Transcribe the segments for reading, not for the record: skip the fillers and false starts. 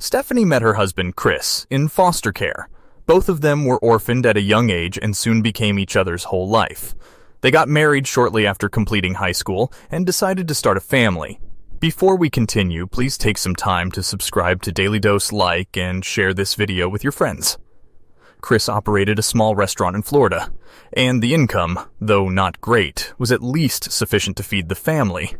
Stephanie met her husband, Chris, in foster care. Both of them were orphaned at a young age and soon became each other's whole life. They got married shortly after completing high school and decided to start a family. Before we continue, please take some time to subscribe to Dailydose, like, and share this video with your friends. Chris operated a small restaurant in Florida, and the income, though not great, was at least sufficient to feed the family.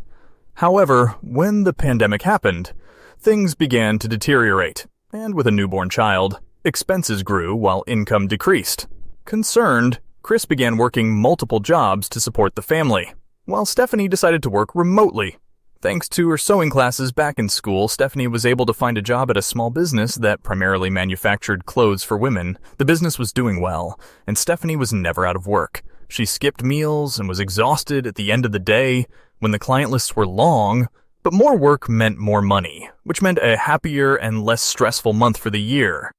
However, when the pandemic happened, things began to deteriorate, and with a newborn child, expenses grew while income decreased. Concerned, Chris began working multiple jobs to support the family, while Stephanie decided to work remotely. Thanks to her sewing classes back in school, Stephanie was able to find a job at a small business that primarily manufactured clothes for women. The business was doing well, and Stephanie was never out of work. She skipped meals and was exhausted at the end of the day when the client lists were long, but more work meant more money, which meant a happier and less stressful month for the year.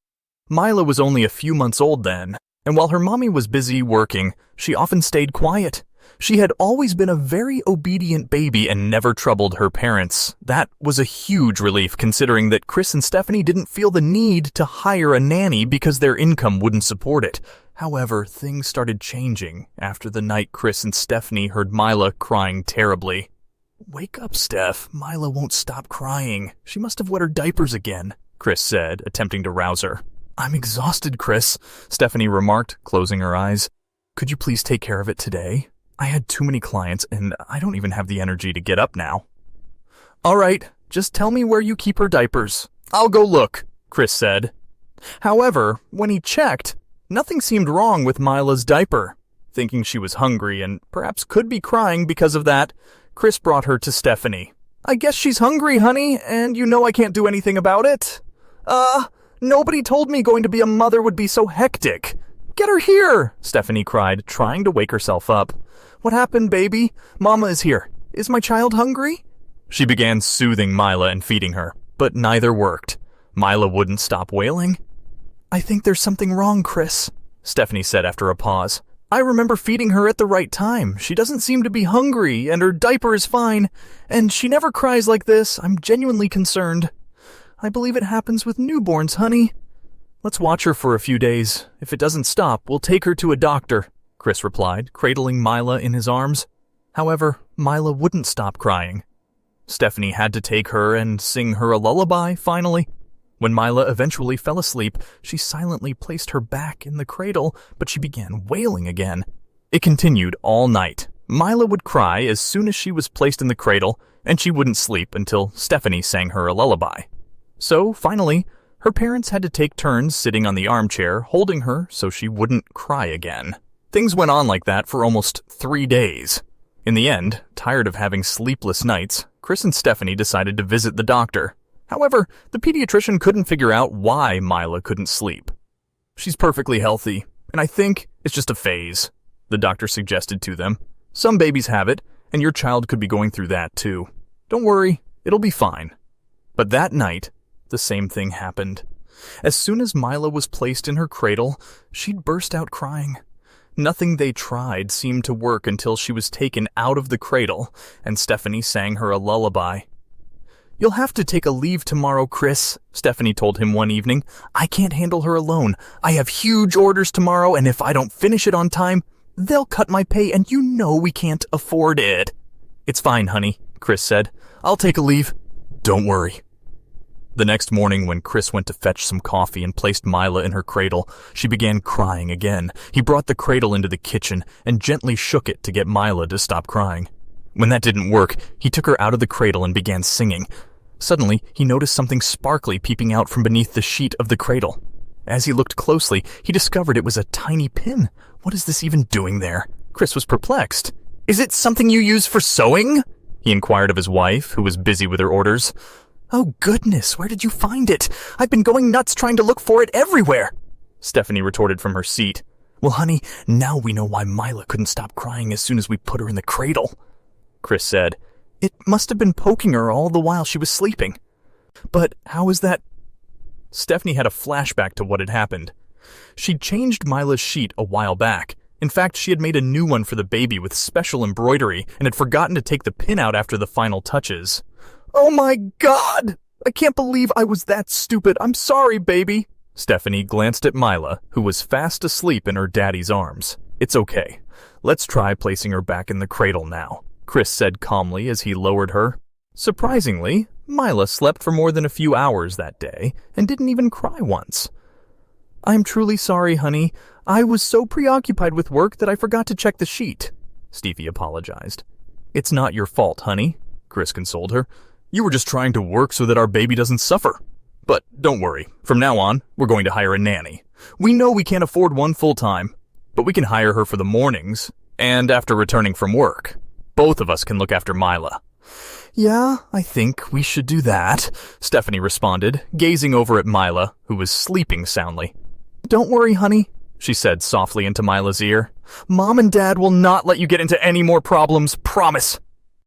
Myla was only a few months old then, and while her mommy was busy working, she often stayed quiet. She had always been a very obedient baby and never troubled her parents. That was a huge relief considering that Chris and Stephanie didn't feel the need to hire a nanny because their income wouldn't support it. However, things started changing after the night Chris and Stephanie heard Myla crying terribly. "Wake up, Steph. Myla won't stop crying. She must have wet her diapers again," Chris said, attempting to rouse her. "I'm exhausted, Chris," Stephanie remarked, closing her eyes. "Could you please take care of it today? I had too many clients, and I don't even have the energy to get up now." "All right, just tell me where you keep her diapers. I'll go look," Chris said. However, when he checked, nothing seemed wrong with Myla's diaper. Thinking she was hungry and perhaps could be crying because of that, Chris brought her to Stephanie. "I guess she's hungry, honey, and you know I can't do anything about it." Nobody told me going to be a mother would be so hectic." "Get her here," Stephanie cried, trying to wake herself up. "What happened, baby? Mama is here. Is my child hungry?" She began soothing Myla and feeding her, but neither worked. Myla wouldn't stop wailing. "I think there's something wrong, Chris," Stephanie said after a pause. "I remember feeding her at the right time. She doesn't seem to be hungry, and her diaper is fine, and she never cries like this. I'm genuinely concerned. I believe it happens with newborns, honey." "Let's watch her for a few days. If it doesn't stop, we'll take her to a doctor," Chris replied, cradling Myla in his arms. However, Myla wouldn't stop crying. Stephanie had to take her and sing her a lullaby, finally. When Myla eventually fell asleep, she silently placed her back in the cradle, but she began wailing again. It continued all night. Myla would cry as soon as she was placed in the cradle, and she wouldn't sleep until Stephanie sang her a lullaby. So, finally, her parents had to take turns sitting on the armchair, holding her so she wouldn't cry again. Things went on like that for almost 3 days. In the end, tired of having sleepless nights, Chris and Stephanie decided to visit the doctor. However, the pediatrician couldn't figure out why Myla couldn't sleep. "She's perfectly healthy, and I think it's just a phase," the doctor suggested to them. "Some babies have it, and your child could be going through that too. Don't worry, it'll be fine." But that night, the same thing happened. As soon as Myla was placed in her cradle, she'd burst out crying. Nothing they tried seemed to work until she was taken out of the cradle, and Stephanie sang her a lullaby. "You'll have to take a leave tomorrow, Chris," Stephanie told him one evening. "I can't handle her alone. I have huge orders tomorrow, and if I don't finish it on time, they'll cut my pay, and you know we can't afford it." "It's fine, honey," Chris said. "I'll take a leave. Don't worry." The next morning, when Chris went to fetch some coffee and placed Myla in her cradle, she began crying again. He brought the cradle into the kitchen and gently shook it to get Myla to stop crying. When that didn't work, he took her out of the cradle and began singing. Suddenly, he noticed something sparkly peeping out from beneath the sheet of the cradle. As he looked closely, he discovered it was a tiny pin. "What is this even doing there?" Chris was perplexed. "Is it something you use for sewing?" he inquired of his wife, who was busy with her orders. "Oh goodness, where did you find it? I've been going nuts trying to look for it everywhere," Stephanie retorted from her seat. "Well, honey, now we know why Myla couldn't stop crying as soon as we put her in the cradle," Chris said. "It must have been poking her all the while she was sleeping." "But how is that?" Stephanie had a flashback to what had happened. She'd changed Myla's sheet a while back. In fact, she had made a new one for the baby with special embroidery and had forgotten to take the pin out after the final touches. "Oh my God!" I can't believe I was that stupid. I'm sorry, baby. Stephanie glanced at Myla, who was fast asleep in her daddy's arms. It's okay. Let's try placing her back in the cradle now, Chris said calmly as he lowered her. Surprisingly, Myla slept for more than a few hours that day and didn't even cry once. I'm truly sorry, honey. I was so preoccupied with work that I forgot to check the sheet, Stevie apologized. It's not your fault, honey, Chris consoled her. You were just trying to work so that our baby doesn't suffer. But don't worry, from now on, we're going to hire a nanny. We know we can't afford one full-time, but we can hire her for the mornings and after returning from work. Both of us can look after Myla. Yeah, I think we should do that, Stephanie responded, gazing over at Myla, who was sleeping soundly. Don't worry, honey, she said softly into Myla's ear. Mom and Dad will not let you get into any more problems, promise.